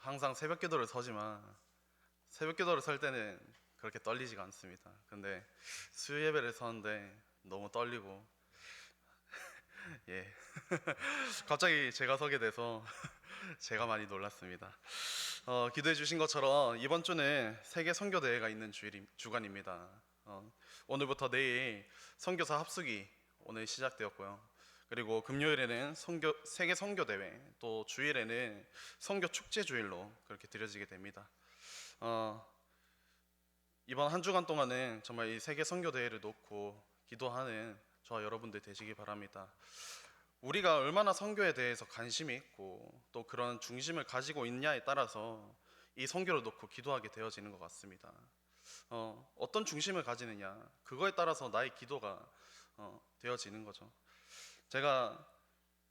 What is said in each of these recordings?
항상 새벽 기도를 서지만 새벽 기도를 설 때는 그렇게 떨리지가 않습니다. 근데 수요 예배를 서는데 너무 떨리고 예 갑자기 제가 서게 돼서 제가 많이 놀랐습니다. 기도해 주신 것처럼 이번 주는 세계 선교 대회가 있는 주간입니다. 오늘부터 내일 선교사 합숙이 오늘 시작되었고요. 그리고 금요일에는 세계 선교 대회, 또 주일에는 선교 축제 주일로 그렇게 드려지게 됩니다. 이번 한 주간 동안은 정말 이 세계 선교 대회를 놓고 기도하는 저와 여러분들 되시기 바랍니다. 우리가 얼마나 선교에 대해서 관심이 있고 또 그런 중심을 가지고 있냐에 따라서 이 선교를 놓고 기도하게 되어지는 것 같습니다. 어떤 중심을 가지느냐, 그거에 따라서 나의 기도가 되어지는 거죠. 제가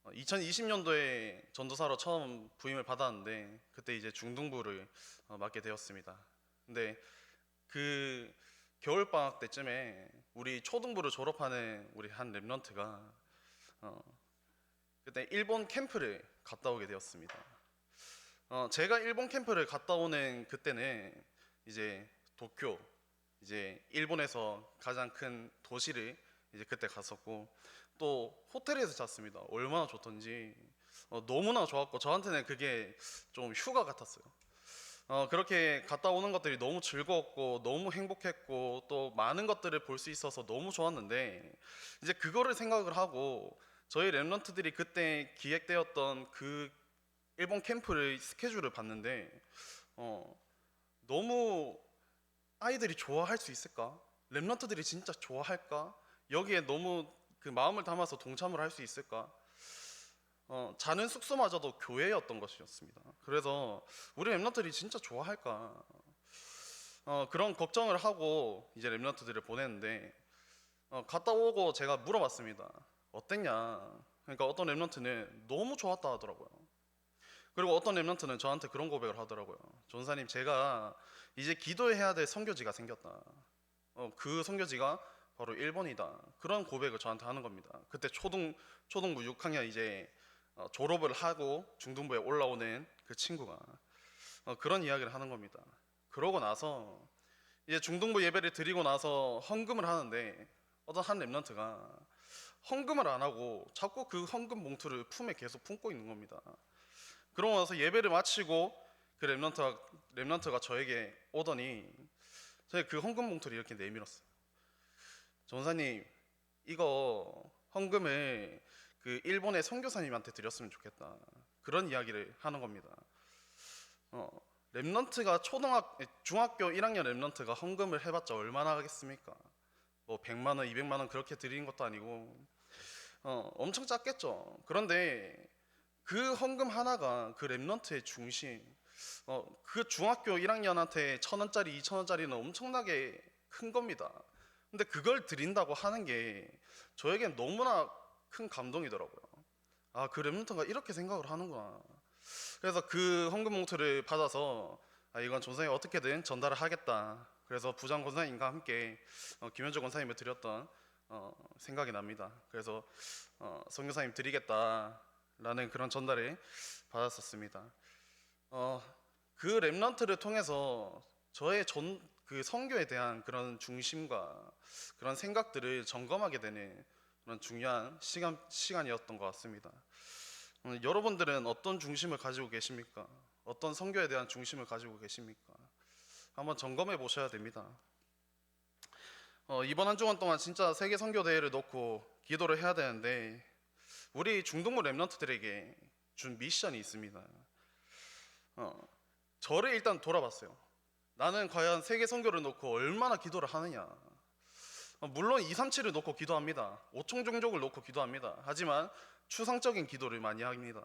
2020년도에 전도사로 처음 부임을 받았는데 그때 이제 중등부를 맡게 되었습니다. 근데 그 겨울방학 때쯤에 우리 초등부를 졸업하는 우리 한 랩런트가 그때 일본 캠프를 갔다 오게 되었습니다. 제가 일본 캠프를 갔다 오는 그때는 이제 도쿄, 이제 일본에서 가장 큰 도시를 이제 그때 갔었고 또 호텔에서 잤습니다. 얼마나 좋던지 너무나 좋았고 저한테는 그게 좀 휴가 같았어요. 그렇게 갔다 오는 것들이 너무 즐거웠고 너무 행복했고 또 많은 것들을 볼 수 있어서 너무 좋았는데 이제 그거를 생각을 하고 저희 랩런트들이 그때 기획되었던 그 일본 캠프의 스케줄을 봤는데 너무 아이들이 좋아할 수 있을까? 랩런트들이 진짜 좋아할까? 여기에 너무 그 마음을 담아서 동참을 할 수 있을까? 자는 숙소마저도 교회였던 것이었습니다. 그래서 우리 랩런트들이 진짜 좋아할까? 그런 걱정을 하고 이제 랩런트들을 보냈는데 갔다 오고 제가 물어봤습니다. 어땠냐? 그러니까 어떤 랩런트는 너무 좋았다 하더라고요. 그리고 어떤 랩런트는 저한테 그런 고백을 하더라고요. 전사님, 제가 이제 기도해야 될 선교지가 생겼다. 그 선교지가 바로 일본이다. 그런 고백을 저한테 하는 겁니다. 그때 초등부 6학년 이제 졸업을 하고 중등부에 올라오는 그 친구가 그런 이야기를 하는 겁니다. 그러고 나서 이제 중등부 예배를 드리고 나서 헌금을 하는데 어떤 한 랩런트가 헌금을 안 하고 자꾸 그 헌금 봉투를 품에 계속 품고 있는 겁니다. 그러고 나서 예배를 마치고 그 랩런트가 저에게 오더니 제가 그 헌금 봉투를 이렇게 내밀었어요. 전사님, 이거 헌금을 그 일본의 선교사님한테 드렸으면 좋겠다. 그런 이야기를 하는 겁니다. 랩런트가 중학교 1학년 랩런트가 헌금을 해봤자 얼마나 하겠습니까? 뭐 100만 원, 200만 원 그렇게 드리는 것도 아니고 엄청 작겠죠. 그런데 그 헌금 하나가 그 랩런트의 중심, 그 중학교 1학년한테 1,000원짜리, 2,000원짜리는 엄청나게 큰 겁니다. 근데 그걸 드린다고 하는 게 저에겐 너무나 큰 감동이더라고요. 아, 그 랩런트가 이렇게 생각을 하는구나. 그래서 그 헌금 봉투를 받아서 이건 전사님 어떻게든 전달을 하겠다. 그래서 부장 권사님과 함께 김현주 권사님을 드렸던 생각이 납니다. 그래서 선교사님 드리겠다라는 그런 전달을 받았었습니다. 그 랩런트를 통해서 저의 그 선교에 대한 그런 중심과 그런 생각들을 점검하게 되는 그런 중요한 시간이었던 것 같습니다. 여러분들은 어떤 중심을 가지고 계십니까? 어떤 선교에 대한 중심을 가지고 계십니까? 한번 점검해 보셔야 됩니다. 이번 한 주간 동안 진짜 세계 선교 대회를 놓고 기도를 해야 되는데 우리 중동부 랩런트들에게 준 미션이 있습니다. 저를 일단 돌아봤어요. 나는 과연 세계 선교를 놓고 얼마나 기도를 하느냐. 물론 237을 놓고 기도합니다. 오총종족을 놓고 기도합니다. 하지만 추상적인 기도를 많이 합니다.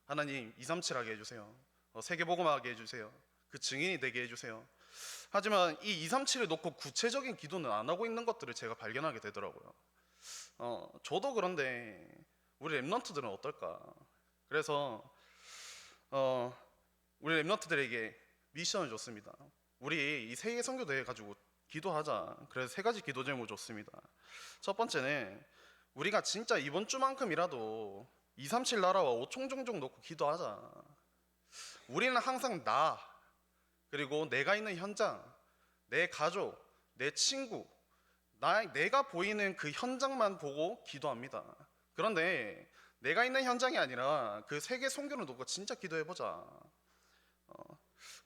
하나님 237 하게 해주세요. 세계복음하게 해주세요. 그 증인이 되게 해주세요. 하지만 이 237을 놓고 구체적인 기도는 안 하고 있는 것들을 제가 발견하게 되더라고요. 저도 그런데 우리 랩런트들은 어떨까? 그래서 우리 랩런트들에게 미션을 줬습니다. 우리 이 세계 선교 대회 가지고 기도하자. 그래서 세 가지 기도 제목을 줬습니다. 첫 번째는 우리가 진짜 이번 주만큼이라도 237 나라와 오총종족 놓고 기도하자. 우리는 항상 나, 그리고 내가 있는 현장, 내 가족, 내 친구, 내가 보이는 그 현장만 보고 기도합니다. 그런데 내가 있는 현장이 아니라 그 세계 선교를 놓고 진짜 기도해보자.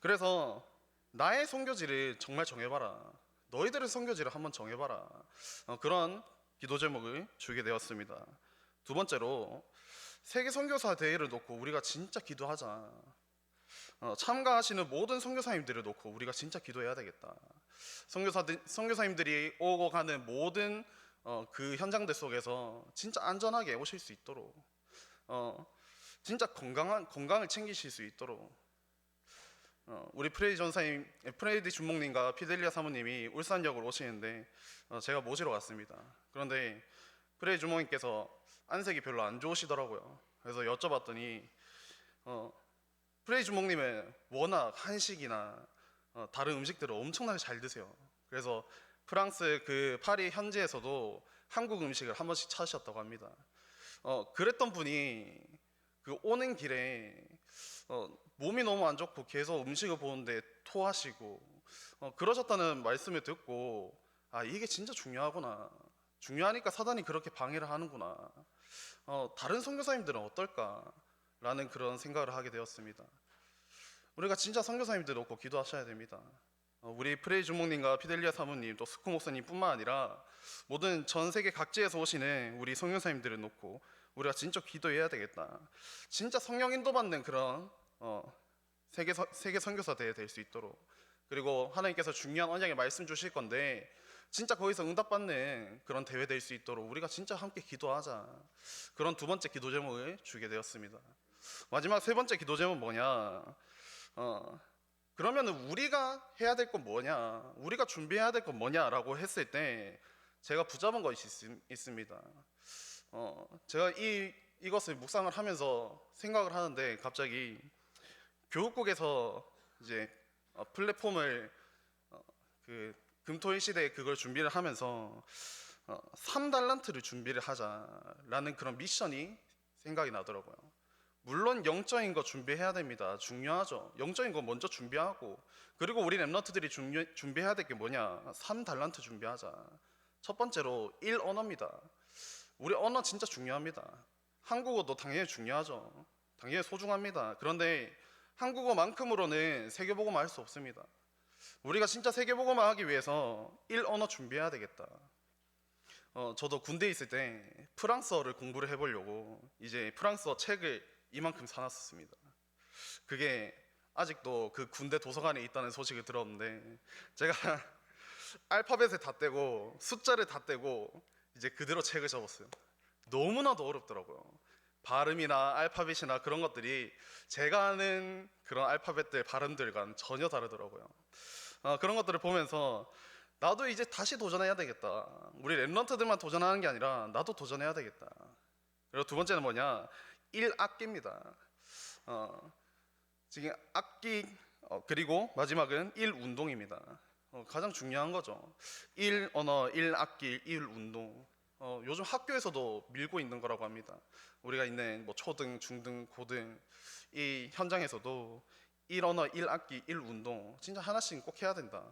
그래서 나의 선교지를 정말 정해봐라. 너희들의 선교지를 한번 정해봐라. 그런 기도 제목을 주게 되었습니다. 두 번째로 세계 선교사 대회를 놓고 우리가 진짜 기도하자. 참가하시는 모든 선교사님들을 놓고 우리가 진짜 기도해야 되겠다. 선교사님들이 오고 가는 모든 그 현장들 속에서 진짜 안전하게 오실 수 있도록, 진짜 건강을 챙기실 수 있도록, 우리 프레이디 준목님과 피델리아 사모님이 울산역으로 오시는데 제가 모시러 갔습니다. 그런데 프레이디 준목님께서 안색이 별로 안 좋으시더라고요. 그래서 여쭤봤더니 프레이디 준목님은 워낙 한식이나 다른 음식들을 엄청나게 잘 드세요. 그래서 프랑스 그 파리 현지에서도 한국 음식을 한 번씩 찾으셨다고 합니다. 그랬던 분이 그 오는 길에 몸이 너무 안 좋고 계속 음식을 보는데 토하시고 그러셨다는 말씀을 듣고, 아, 이게 진짜 중요하구나. 중요하니까 사단이 그렇게 방해를 하는구나. 다른 선교사님들은 어떨까라는 그런 생각을 하게 되었습니다. 우리가 진짜 선교사님들 놓고 기도하셔야 됩니다. 우리 프레이 주목님과 피델리아 사모님, 또 스쿠 목사님뿐만 아니라 모든 전 세계 각지에서 오시는 우리 선교사님들을 놓고 우리가 진짜 기도해야 되겠다. 진짜 성령 인도받는 그런 세계 선교사 대회 될 수 있도록, 그리고 하나님께서 중요한 언약의 말씀 주실 건데 진짜 거기서 응답받는 그런 대회 될 수 있도록 우리가 진짜 함께 기도하자. 그런 두 번째 기도 제목을 주게 되었습니다. 마지막 세 번째 기도 제목은 뭐냐? 그러면 우리가 해야 될 건 뭐냐? 우리가 준비해야 될 건 뭐냐라고 했을 때 제가 붙잡은 것이 있습니다. 제가 이것을 묵상을 하면서 생각을 하는데 갑자기 교육국에서 이제 플랫폼을 그 금토일 시대에 그걸 준비를 하면서 3달란트를 준비를 하자라는 그런 미션이 생각이 나더라고요. 물론 영적인 거 준비해야 됩니다. 중요하죠. 영적인 거 먼저 준비하고, 그리고 우리 랩런트들이 준비해야 될 게 뭐냐? 3달란트 준비하자. 첫 번째로 1언어입니다. 우리 언어 진짜 중요합니다. 한국어도 당연히 중요하죠. 당연히 소중합니다. 그런데 한국어만큼으로는 세계복음화 할 수 없습니다. 우리가 진짜 세계복음화 하기 위해서 1언어 준비해야 되겠다. 저도 군대에 있을 때 프랑스어를 공부를 해보려고 이제 프랑스어 책을 이만큼 사놨었습니다. 그게 아직도 그 군대 도서관에 있다는 소식을 들었는데 제가 알파벳을 다 떼고 숫자를 다 떼고 이제 그대로 책을 접었어요. 너무나도 어렵더라고요. 발음이나 알파벳이나 그런 것들이 제가 아는 그런 알파벳들 발음들과는 전혀 다르더라고요. 그런 것들을 보면서 나도 이제 다시 도전해야 되겠다. 우리 랩런트들만 도전하는 게 아니라 나도 도전해야 되겠다. 그리고 두 번째는 뭐냐? 1악기입니다. 지금 악기, 그리고 마지막은 1운동입니다. 가장 중요한 거죠. 1언어, 1악기, 1운동. 요즘 학교에서도 밀고 있는 거라고 합니다. 우리가 있는 뭐 초등, 중등, 고등 이 현장에서도 1언어, 1악기, 1운동 진짜 하나씩 꼭 해야 된다.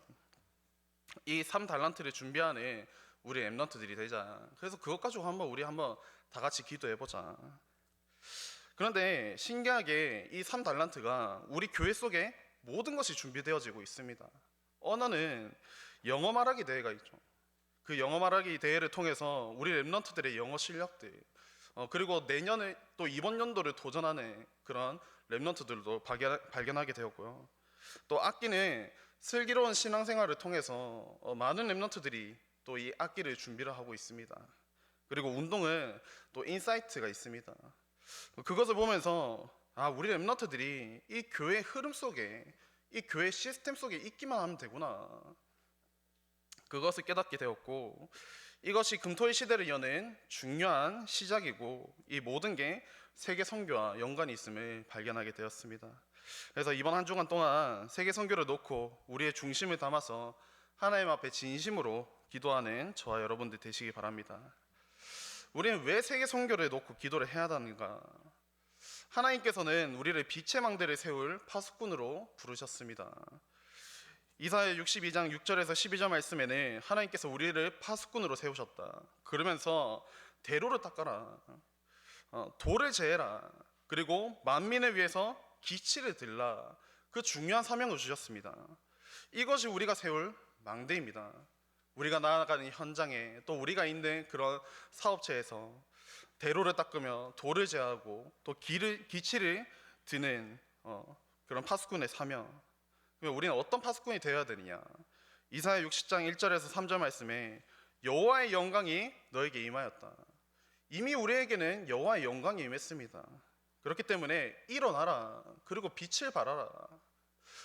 이 3달란트를 준비하는 우리 랩런트들이 되자. 그래서 그것 가지고 우리 한번 다 같이 기도해보자. 그런데 신기하게 이 3달란트가 우리 교회 속에 모든 것이 준비되어지고 있습니다. 언어는 영어 말하기 대회가 있죠. 그 영어 말하기 대회를 통해서 우리 랩런트들의 영어 실력들, 그리고 내년에 또 이번 연도를 도전하는 그런 랩런트들도 발견하게 되었고요. 또 악기는 슬기로운 신앙생활을 통해서 많은 랩런트들이 또 이 악기를 준비를 하고 있습니다. 그리고 운동은 또 인사이트가 있습니다. 그것을 보면서 우리 랩런트들이 이 교회 흐름 속에, 이 교회 시스템 속에 있기만 하면 되구나. 그것을 깨닫게 되었고, 이것이 금토일 시대를 여는 중요한 시작이고 이 모든 게 세계 선교와 연관이 있음을 발견하게 되었습니다. 그래서 이번 한 주간 동안 세계 선교를 놓고 우리의 중심을 담아서 하나님 앞에 진심으로 기도하는 저와 여러분들 되시기 바랍니다. 우리는 왜 세계 선교를 놓고 기도를 해야 하는가? 하나님께서는 우리를 빛의 망대를 세울 파수꾼으로 부르셨습니다. 이사야 62장 6절에서 12절 말씀에는 하나님께서 우리를 파수꾼으로 세우셨다. 그러면서 대로를 닦아라, 돌을 제해라, 그리고 만민을 위해서 기치를 들라. 그 중요한 사명을 주셨습니다. 이것이 우리가 세울 망대입니다. 우리가 나아가는 현장에, 또 우리가 있는 그런 사업체에서 대로를 닦으며 돌을 제하고 또 기치를 드는 그런 파수꾼의 사명. 그러면 우리는 어떤 파수꾼이 되어야 되느냐? 이사야 60장 1절에서 3절 말씀에 여호와의 영광이 너에게 임하였다. 이미 우리에게는 여호와의 영광이 임했습니다. 그렇기 때문에 일어나라, 그리고 빛을 발하라.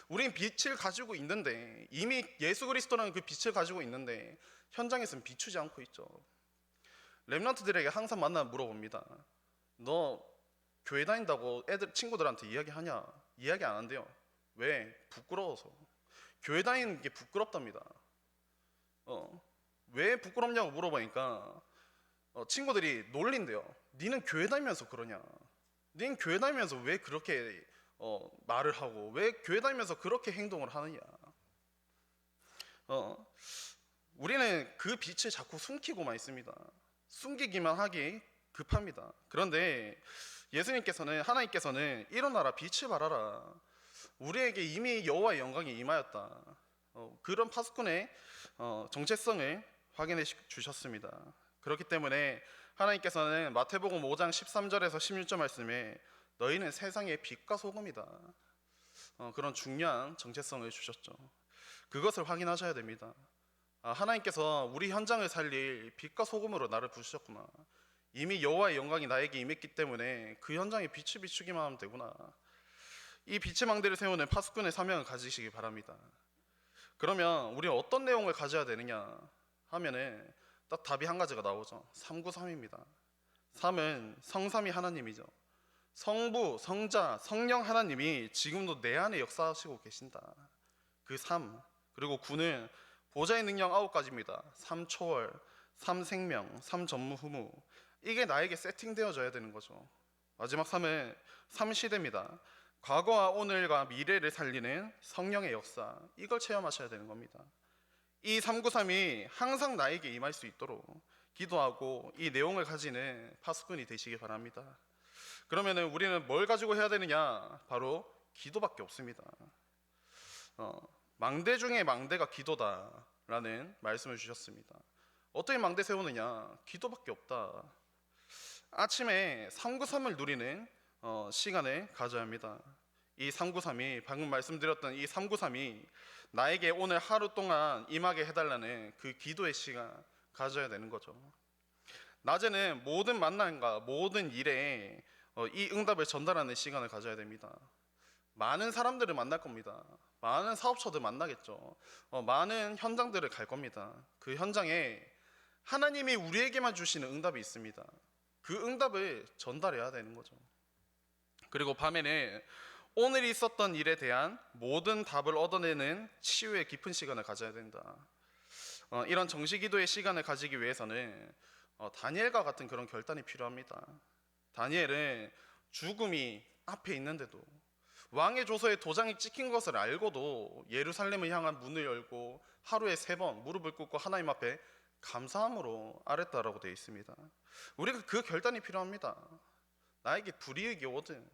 우린 빛을 가지고 있는데, 이미 예수 그리스도라는 그 빛을 가지고 있는데 현장에서는 비추지 않고 있죠. 렘넌트들에게 항상 만나면 물어봅니다. 너 교회 다닌다고 친구들한테 이야기하냐? 이야기 안 한대요. 왜? 부끄러워서. 교회 다니는 게 부끄럽답니다. 왜 부끄럽냐고 물어보니까 친구들이 놀린대요. 니는 교회 다니면서 그러냐? 니는 교회 다니면서 왜 그렇게 말을 하고 왜 교회 다니면서 그렇게 행동을 하느냐? 우리는 그 빛을 자꾸 숨기고만 있습니다. 숨기기만 하기 급합니다. 그런데 하나님께서는 일어나라, 빛을 발하라. 우리에게 이미 여호와의 영광이 임하였다. 그런 파수꾼의 정체성을 확인해 주셨습니다. 그렇기 때문에 하나님께서는 마태복음 5장 13절에서 16절 말씀에 너희는 세상의 빛과 소금이다. 그런 중요한 정체성을 주셨죠. 그것을 확인하셔야 됩니다. 하나님께서 우리 현장을 살릴 빛과 소금으로 나를 부르셨구나. 이미 여호와의 영광이 나에게 임했기 때문에 그 현장에 빛을 비추기만 하면 되구나. 이 빛의 망대를 세우는 파수꾼의 사명을 가지시기 바랍니다. 그러면 우리는 어떤 내용을 가져야 되느냐 하면은 딱 답이 한 가지가 나오죠. 393입니다. 3은 성삼위 하나님이죠. 성부, 성자, 성령 하나님이 지금도 내 안에 역사하시고 계신다. 그 3. 그리고 9는 보좌의 능력 9가지입니다. 3초월, 3생명, 3전무후무. 이게 나에게 세팅되어져야 되는 거죠. 마지막 3은 3시대입니다. 과거와 오늘과 미래를 살리는 성령의 역사, 이걸 체험하셔야 되는 겁니다. 이 393이 항상 나에게 임할 수 있도록 기도하고 이 내용을 가지는 파수꾼이 되시기 바랍니다. 그러면 우리는 뭘 가지고 해야 되느냐? 바로 기도밖에 없습니다. 망대 중에 망대가 기도다라는 말씀을 주셨습니다. 어떻게 망대 세우느냐? 기도밖에 없다. 아침에 393을 누리는 시간을 가져야 합니다. 이 393이 방금 말씀드렸던 이 393이 나에게 오늘 하루 동안 임하게 해달라는 그 기도의 시간 가져야 되는 거죠. 낮에는 모든 만남과 모든 일에 이 응답을 전달하는 시간을 가져야 됩니다. 많은 사람들을 만날 겁니다. 많은 사업처들 만나겠죠. 많은 현장들을 갈 겁니다. 그 현장에 하나님이 우리에게만 주시는 응답이 있습니다. 그 응답을 전달해야 되는 거죠. 그리고 밤에는 오늘 있었던 일에 대한 모든 답을 얻어내는 치유의 깊은 시간을 가져야 된다. 이런 정시기도의 시간을 가지기 위해서는 다니엘과 같은 그런 결단이 필요합니다. 다니엘은 죽음이 앞에 있는데도 왕의 조서에 도장이 찍힌 것을 알고도 예루살렘을 향한 문을 열고 하루에 3번 무릎을 꿇고 하나님 앞에 감사함으로 아랬다라고 되어 있습니다. 우리가 그 결단이 필요합니다. 나에게 불이익이 오든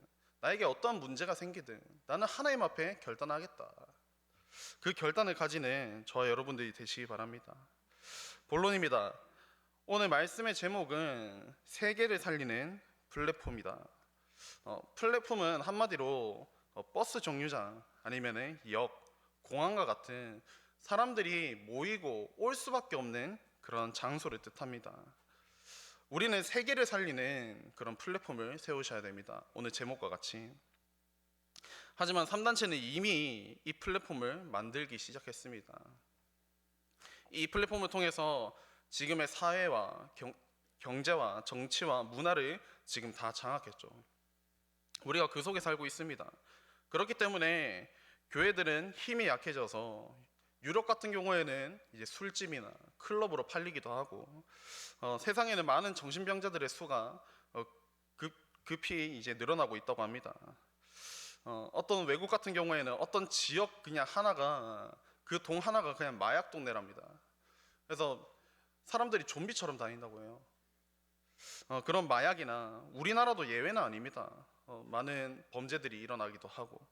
나에게 어떠한 문제가 생기든 나는 하나님 앞에 결단하겠다. 그 결단을 가지는 저와 여러분들이 되시기 바랍니다. 본론입니다. 오늘 말씀의 제목은 세계를 살리는 플랫폼이다. 플랫폼은 한마디로 버스 정류장 아니면 역, 공항과 같은 사람들이 모이고 올 수밖에 없는 그런 장소를 뜻합니다. 우리는 세계를 살리는 그런 플랫폼을 세우셔야 됩니다. 오늘 제목과 같이. 하지만 3단체는 이미 이 플랫폼을 만들기 시작했습니다. 이 플랫폼을 통해서 지금의 사회와 경제와 정치와 문화를 지금 다 장악했죠. 우리가 그 속에 살고 있습니다. 그렇기 때문에 교회들은 힘이 약해져서 유럽 같은 경우에는 이제 술집이나 클럽으로 팔리기도 하고 세상에는 많은 정신병자들의 수가 급히 이제 늘어나고 있다고 합니다. 어떤 외국 같은 경우에는 어떤 지역 그냥 하나가 그 동 하나가 그냥 마약 동네랍니다. 그래서 사람들이 좀비처럼 다닌다고 해요. 그런 마약이나 우리나라도 예외는 아닙니다. 많은 범죄들이 일어나기도 하고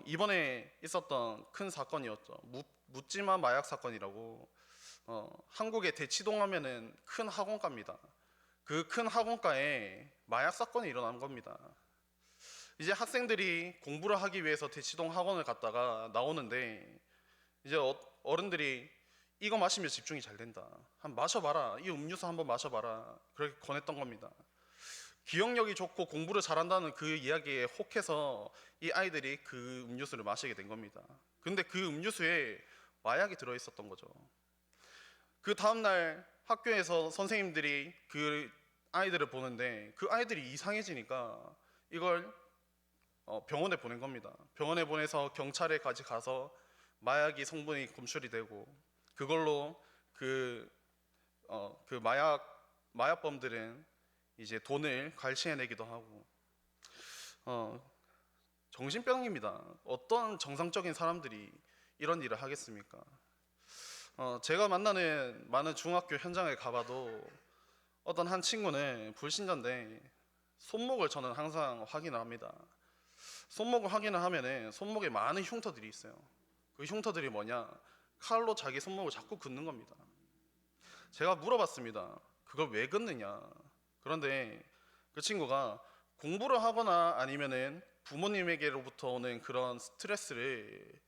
이번에 있었던 큰 사건이었죠. 묻지마 마약 사건이라고. 한국의 대치동 하면은 큰 학원가입니다. 그 큰 학원가에 마약 사건이 일어난 겁니다. 이제 학생들이 공부를 하기 위해서 대치동 학원을 갔다가 나오는데 이제 어른들이 이거 마시면 집중이 잘 된다. 한번 마셔봐라. 이 음료수 한번 마셔봐라. 그렇게 권했던 겁니다. 기억력이 좋고 공부를 잘한다는 그 이야기에 혹해서 이 아이들이 그 음료수를 마시게 된 겁니다. 근데 그 음료수에 마약이 들어있었던 거죠. 그 다음날 학교에서 선생님들이 그 아이들을 보는데 그 아이들이 이상해지니까 이걸 병원에 보낸 겁니다. 병원에 보내서 경찰에까지 가서 마약이 성분이 검출이 되고 그걸로 그 마약범들은 이제 돈을 갈취해내기도 하고 정신병입니다. 어떤 정상적인 사람들이 이런 일을 하겠습니까? 제가 만나는 많은 중학교 현장에 가봐도 어떤 한 친구는 불신자인데 손목을 저는 항상 확인을 합니다. 손목을 확인을 하면은 손목에 많은 흉터들이 있어요. 그 흉터들이 뭐냐? 칼로 자기 손목을 자꾸 긋는 겁니다. 제가 물어봤습니다. 그걸 왜 긋느냐? 그런데 그 친구가 공부를 하거나 아니면은 부모님에게로부터 오는 그런 스트레스를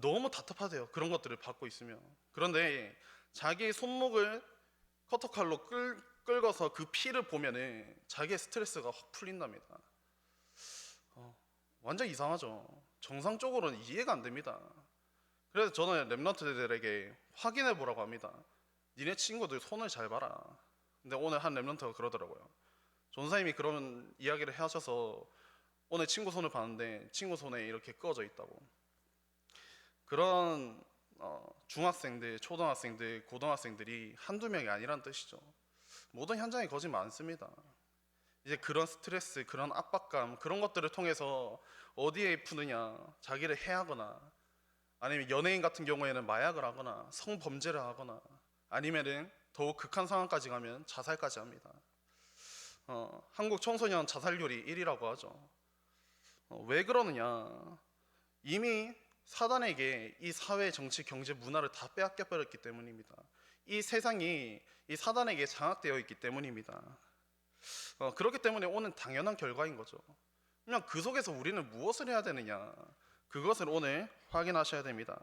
너무 답답하대요. 그런 것들을 받고 있으면. 그런데 자기 손목을 커터칼로 긁어서 그 피를 보면은 자기의 스트레스가 확 풀린답니다. 완전 이상하죠. 정상적으로는 이해가 안 됩니다. 그래서 저는 랩런트들에게 확인해 보라고 합니다. 니네 친구들 손을 잘 봐라. 근데 오늘 한 랩런트가 그러더라고요. 전사님이 그런 이야기를 하셔서 오늘 친구 손을 봤는데 친구 손에 이렇게 꺼져 있다고. 그런 중학생들, 초등학생들, 고등학생들이 한두 명이 아니란 뜻이죠. 모든 현장에 거짓 많습니다. 이제 그런 스트레스, 그런 압박감, 그런 것들을 통해서 어디에 푸느냐, 자기를 해하거나 아니면 연예인 같은 경우에는 마약을 하거나 성범죄를 하거나 아니면은 더욱 극한 상황까지 가면 자살까지 합니다. 한국 청소년 자살률이 1위라고 하죠. 왜 그러느냐? 이미 사단에게 이 사회, 정치, 경제, 문화를 다 빼앗겨 버렸기 때문입니다. 이 세상이 이 사단에게 장악되어 있기 때문입니다. 그렇기 때문에 오는 당연한 결과인 거죠. 그냥 그 속에서 우리는 무엇을 해야 되느냐? 그것을 오늘 확인하셔야 됩니다.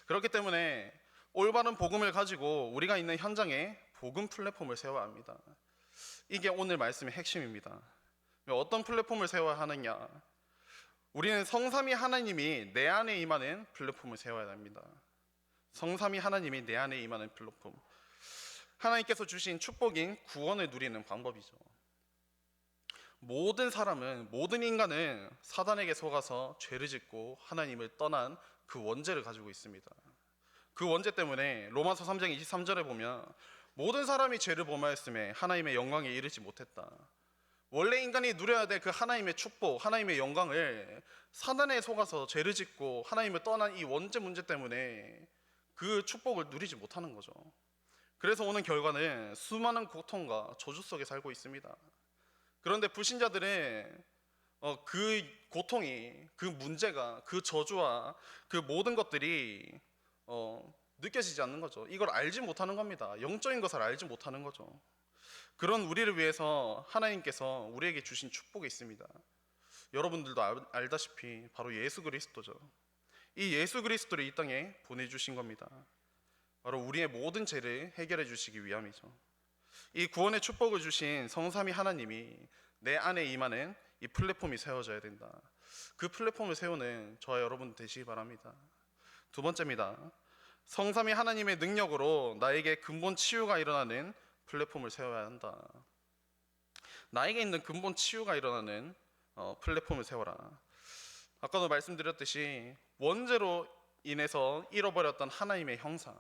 그렇기 때문에 올바른 복음을 가지고 우리가 있는 현장에 복음 플랫폼을 세워야 합니다. 이게 오늘 말씀의 핵심입니다. 어떤 플랫폼을 세워야 하느냐? 우리는 성삼위 하나님이 내 안에 임하는 플랫폼을 세워야 합니다. 성삼위 하나님이 내 안에 임하는 플랫폼. 하나님께서 주신 축복인 구원을 누리는 방법이죠. 모든 인간은 사단에게 속아서 죄를 짓고 하나님을 떠난 그 원죄를 가지고 있습니다. 그 원죄 때문에 로마서 3장 23절에 보면 모든 사람이 죄를 범하였음에 하나님의 영광에 이르지 못했다. 원래 인간이 누려야 될 그 하나님의 축복, 하나님의 영광을 사단에 속아서 죄를 짓고 하나님을 떠난 이 원죄 문제 때문에 그 축복을 누리지 못하는 거죠. 그래서 오는 결과는 수많은 고통과 저주 속에 살고 있습니다. 그런데 불신자들은 그 고통이, 그 문제가, 그 저주와 그 모든 것들이 느껴지지 않는 거죠. 이걸 알지 못하는 겁니다. 영적인 것을 알지 못하는 거죠. 그런 우리를 위해서 하나님께서 우리에게 주신 축복이 있습니다. 여러분들도 알다시피 바로 예수 그리스도죠. 이 예수 그리스도를 이 땅에 보내주신 겁니다. 바로 우리의 모든 죄를 해결해 주시기 위함이죠. 이 구원의 축복을 주신 성삼위 하나님이 내 안에 임하는 이 플랫폼이 세워져야 된다. 그 플랫폼을 세우는 저와 여러분 되시기 바랍니다. 두 번째입니다. 성삼위 하나님의 능력으로 나에게 근본 치유가 일어나는 플랫폼을 세워야 한다. 나에게 있는 근본 치유가 일어나는 플랫폼을 세워라. 아까도 말씀드렸듯이 원죄로 인해서 잃어버렸던 하나님의 형상,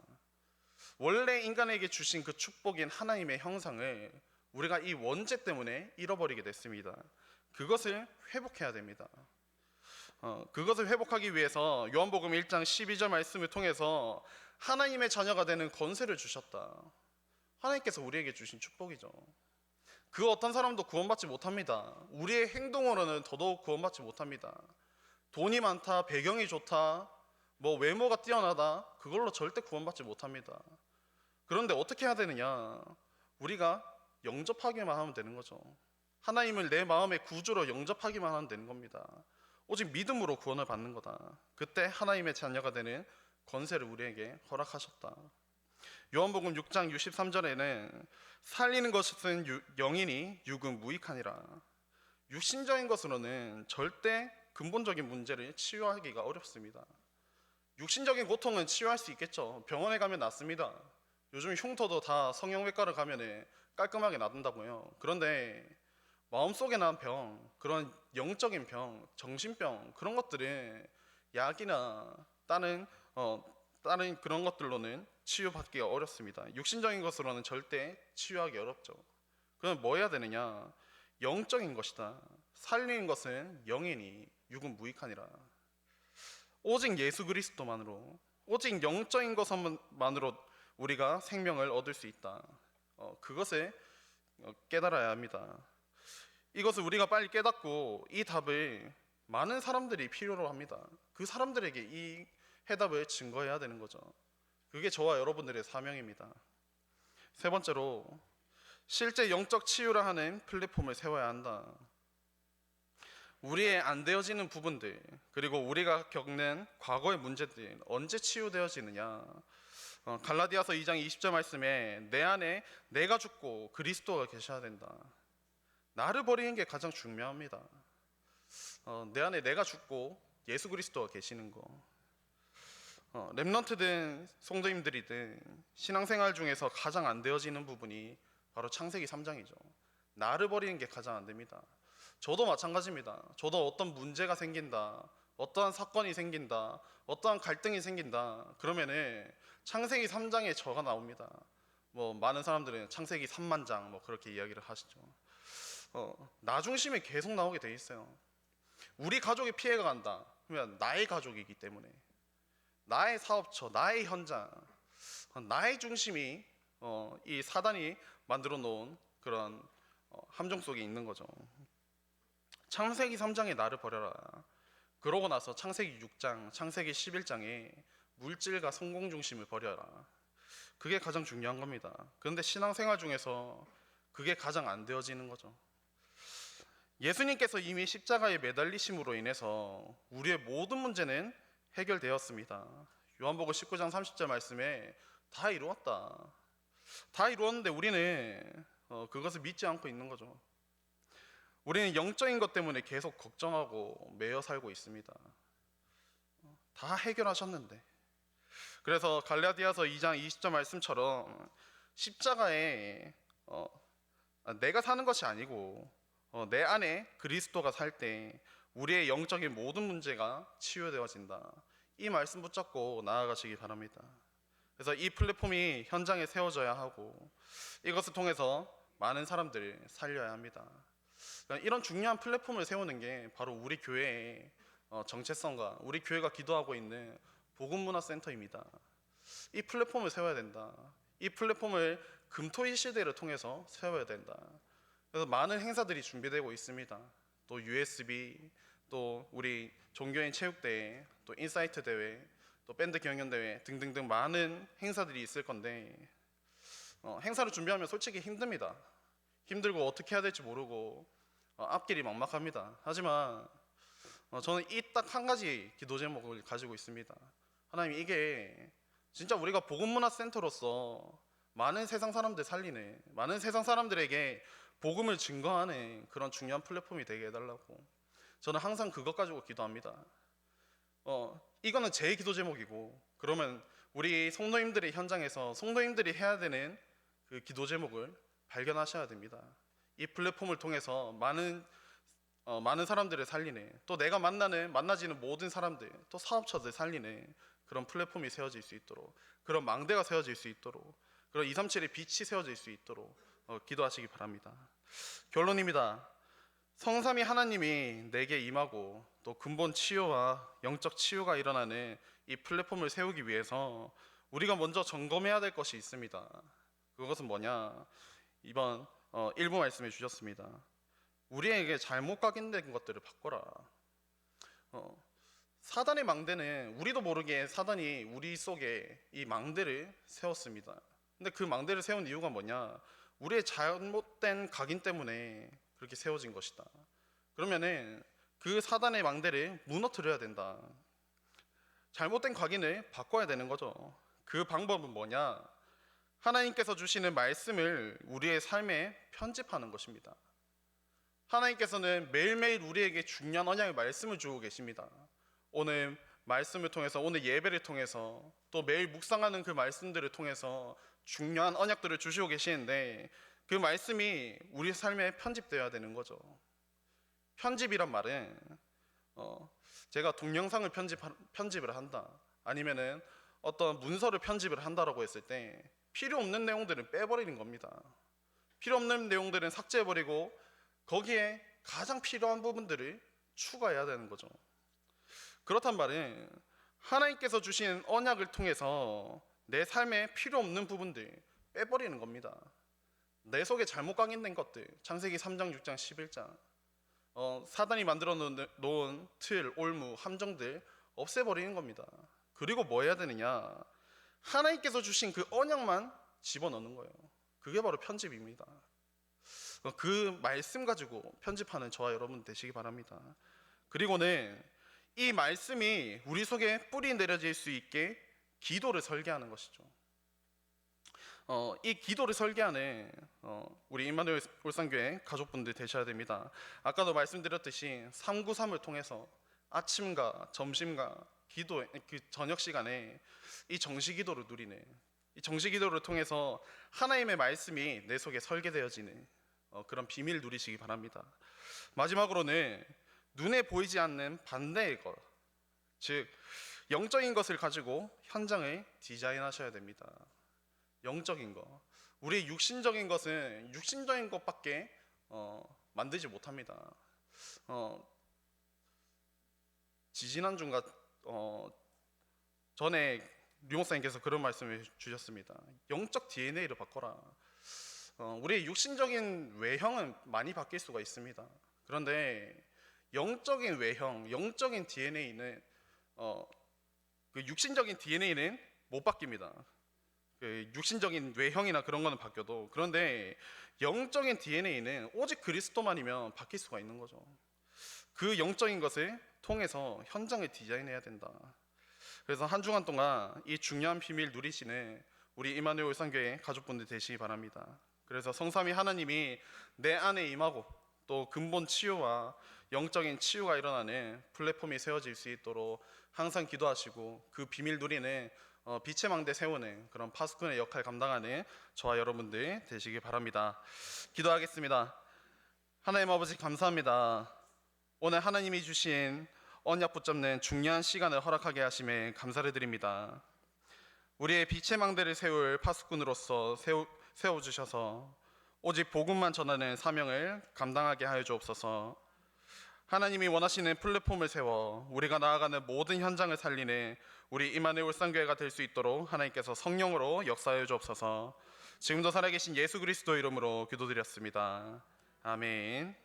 원래 인간에게 주신 그 축복인 하나님의 형상을 우리가 이 원죄 때문에 잃어버리게 됐습니다. 그것을 회복해야 됩니다. 그것을 회복하기 위해서 요한복음 1장 12절 말씀을 통해서 하나님의 자녀가 되는 권세를 주셨다. 하나님께서 우리에게 주신 축복이죠. 그 어떤 사람도 구원받지 못합니다. 우리의 행동으로는 더더욱 구원받지 못합니다. 돈이 많다, 배경이 좋다, 뭐 외모가 뛰어나다, 그걸로 절대 구원받지 못합니다. 그런데 어떻게 해야 되느냐? 우리가 영접하기만 하면 되는 거죠. 하나님을 내 마음의 구주로 영접하기만 하면 되는 겁니다. 오직 믿음으로 구원을 받는 거다. 그때 하나님의 자녀가 되는 권세를 우리에게 허락하셨다. 요한복음 6장 63절에는 살리는 것은 영이니 육은 무익하니라. 육신적인 것으로는 절대 근본적인 문제를 치유하기가 어렵습니다. 육신적인 고통은 치유할 수 있겠죠. 병원에 가면 낫습니다. 요즘 흉터도 다 성형외과를 가면 깔끔하게 낫는다고요. 그런데 마음속에 난 병, 그런 영적인 병, 정신병, 그런 것들은 약이나 다른 그런 것들로는 치유받기가 어렵습니다. 육신적인 것으로는 절대 치유하기 어렵죠. 그럼 뭐 해야 되느냐? 영적인 것이다. 살리는 것은 영이니 육은 무익하니라. 오직 예수 그리스도만으로, 오직 영적인 것만으로 우리가 생명을 얻을 수 있다. 그것을 깨달아야 합니다. 이것을 우리가 빨리 깨닫고 이 답을 많은 사람들이 필요로 합니다. 그 사람들에게 이 해답을 증거해야 되는 거죠. 그게 저와 여러분들의 사명입니다. 세 번째로, 실제 영적 치유를 하는 플랫폼을 세워야 한다. 우리의 안 되어지는 부분들, 그리고 우리가 겪는 과거의 문제들 언제 치유되어지느냐? 갈라디아서 2장 20절 말씀에 내 안에 내가 죽고 그리스도가 계셔야 된다. 나를 버리는 게 가장 중요합니다. 내 안에 내가 죽고 예수 그리스도가 계시는 거. 렘넌트든 성도님들이든 신앙생활 중에서 가장 안 되어지는 부분이 바로 창세기 3장이죠. 나를 버리는 게 가장 안 됩니다. 저도 마찬가지입니다. 저도 어떤 문제가 생긴다, 어떠한 사건이 생긴다, 어떠한 갈등이 생긴다, 그러면은 창세기 3장에 저가 나옵니다. 뭐 많은 사람들은 창세기 3만장 뭐 그렇게 이야기를 하시죠. 나 중심이 계속 나오게 돼 있어요. 우리 가족이 피해가 간다 그러면 나의 가족이기 때문에, 나의 사업처, 나의 현장, 나의 중심이 이 사단이 만들어 놓은 그런 함정 속에 있는 거죠. 창세기 3장에 나를 버려라. 그러고 나서 창세기 6장, 창세기 11장에 물질과 성공 중심을 버려라. 그게 가장 중요한 겁니다. 그런데 신앙생활 중에서 그게 가장 안 되어지는 거죠. 예수님께서 이미 십자가에 매달리심으로 인해서 우리의 모든 문제는 해결되었습니다. 요한복음 19장 30절 말씀에 다 이루었다. 다 이루었는데 우리는 그것을 믿지 않고 있는 거죠. 우리는 영적인 것 때문에 계속 걱정하고 매여 살고 있습니다. 다 해결하셨는데. 그래서 갈라디아서 2장 20절 말씀처럼 십자가에 내가 사는 것이 아니고 내 안에 그리스도가 살 때 우리의 영적인 모든 문제가 치유되어진다. 이 말씀 붙잡고 나아가시기 바랍니다. 그래서 이 플랫폼이 현장에 세워져야 하고 이것을 통해서 많은 사람들을 살려야 합니다. 이런 중요한 플랫폼을 세우는 게 바로 우리 교회의 정체성과 우리 교회가 기도하고 있는 복음문화센터입니다. 이 플랫폼을 세워야 된다. 이 플랫폼을 금토일 시대를 통해서 세워야 된다. 그래서 많은 행사들이 준비되고 있습니다. 또 USB, 또 우리 종교인 체육대회, 또 인사이트 대회, 또 밴드 경연대회 등등등 많은 행사들이 있을 건데 행사를 준비하면 솔직히 힘듭니다. 힘들고 어떻게 해야 될지 모르고 앞길이 막막합니다. 하지만 저는 이 딱 한 가지 기도 제목을 가지고 있습니다. 하나님, 이게 진짜 우리가 복음문화센터로서 많은 세상 사람들 살리는, 많은 세상 사람들에게 복음을 증거하는 그런 중요한 플랫폼이 되게 해달라고. 저는 항상 그것 가지고 기도합니다. 이거는 제 기도 제목이고, 그러면 우리 성도님들의 현장에서 성도님들이 해야 되는 그 기도 제목을 발견하셔야 됩니다. 이 플랫폼을 통해서 많은 사람들을 살리는, 또 내가 만나지는 모든 사람들, 또 사업처들 살리는 그런 플랫폼이 세워질 수 있도록, 그런 망대가 세워질 수 있도록, 그런 237의 빛이 세워질 수 있도록 기도하시기 바랍니다. 결론입니다. 성삼위 하나님이 내게 임하고 또 근본 치유와 영적 치유가 일어나는 이 플랫폼을 세우기 위해서 우리가 먼저 점검해야 될 것이 있습니다. 그것은 뭐냐? 이번 1부 말씀해 주셨습니다. 우리에게 잘못 각인된 것들을 바꿔라. 사단의 망대는 우리도 모르게 사단이 우리 속에 이 망대를 세웠습니다. 근데 그 망대를 세운 이유가 뭐냐? 우리의 잘못된 각인 때문에 그렇게 세워진 것이다. 그러면은 그 사단의 망대를 무너뜨려야 된다. 잘못된 각인을 바꿔야 되는 거죠. 그 방법은 뭐냐? 하나님께서 주시는 말씀을 우리의 삶에 편집하는 것입니다. 하나님께서는 매일매일 우리에게 중요한 언약의 말씀을 주고 계십니다. 오늘 말씀을 통해서, 오늘 예배를 통해서, 또 매일 묵상하는 그 말씀들을 통해서 중요한 언약들을 주시고 계시는데 그 말씀이 우리 삶에 편집되어야 되는 거죠. 편집이란 말은 제가 동영상을 편집을 한다, 아니면은 어떤 문서를 편집을 한다라고 했을 때 필요 없는 내용들은 빼버리는 겁니다. 필요 없는 내용들은 삭제해버리고 거기에 가장 필요한 부분들을 추가해야 되는 거죠. 그렇단 말은 하나님께서 주신 언약을 통해서 내 삶에 필요 없는 부분들 빼버리는 겁니다. 내 속에 잘못 각인된 것들, 창세기 3장, 6장, 11장, 사단이 만들어 놓은 틀, 올무, 함정들 없애버리는 겁니다. 그리고 뭐 해야 되느냐? 하나님께서 주신 그 언약만 집어넣는 거예요. 그게 바로 편집입니다. 그 말씀 가지고 편집하는 저와 여러분 되시기 바랍니다. 그리고는 이 말씀이 우리 속에 뿌리 내려질 수 있게 기도를 설계하는 것이죠. 이 기도를 설계하는 우리 임마누엘 울산교회 가족분들 되셔야 됩니다. 아까도 말씀드렸듯이 393을 통해서 아침과 점심과 기도, 그 저녁 시간에 이 정시 기도를 누리는, 이 정시 기도를 통해서 하나님의 말씀이 내 속에 설계되어지는 그런 비밀을 누리시기 바랍니다. 마지막으로는 눈에 보이지 않는 반대의 것, 즉 영적인 것을 가지고 현장을 디자인하셔야 됩니다. 영적인 것, 우리 육신적인 것은 육신적인 것밖에 만들지 못합니다. 지지난주인가 전에 류목사님께서 그런 말씀을 주셨습니다. 영적 DNA를 바꿔라. 우리의 육신적인 외형은 많이 바뀔 수가 있습니다. 그런데 영적인 외형, 영적인 DNA는 그 육신적인 DNA는 못 바뀝니다. 그 육신적인 외형이나 그런 거는 바뀌어도, 그런데 영적인 DNA는 오직 그리스도만이면 바뀔 수가 있는 거죠. 그 영적인 것을 통해서 현장을 디자인해야 된다. 그래서 한 주간 동안 이 중요한 비밀 누리시는 우리 임마누엘 울산교회 가족분들 되시기 바랍니다. 그래서 성삼위 하나님이 내 안에 임하고 또 근본 치유와 영적인 치유가 일어나는 플랫폼이 세워질 수 있도록 항상 기도하시고 그 비밀 누리는 빛의 망대 세우는 그런 파수꾼의 역할 감당하는 저와 여러분들 되시기 바랍니다. 기도하겠습니다. 하나님 아버지 감사합니다. 오늘 하나님이 주신 언약 붙잡는 중요한 시간을 허락하게 하심에 감사를 드립니다. 우리의 빛의 망대를 세울 파수꾼으로서 세워주셔서 오직 복음만 전하는 사명을 감당하게 하여 주옵소서. 하나님이 원하시는 플랫폼을 세워 우리가 나아가는 모든 현장을 살리는 우리 임마누엘 울산교회가 될 수 있도록 하나님께서 성령으로 역사하여 주옵소서. 지금도 살아계신 예수 그리스도 이름으로 기도드렸습니다. 아멘.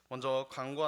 먼저 광고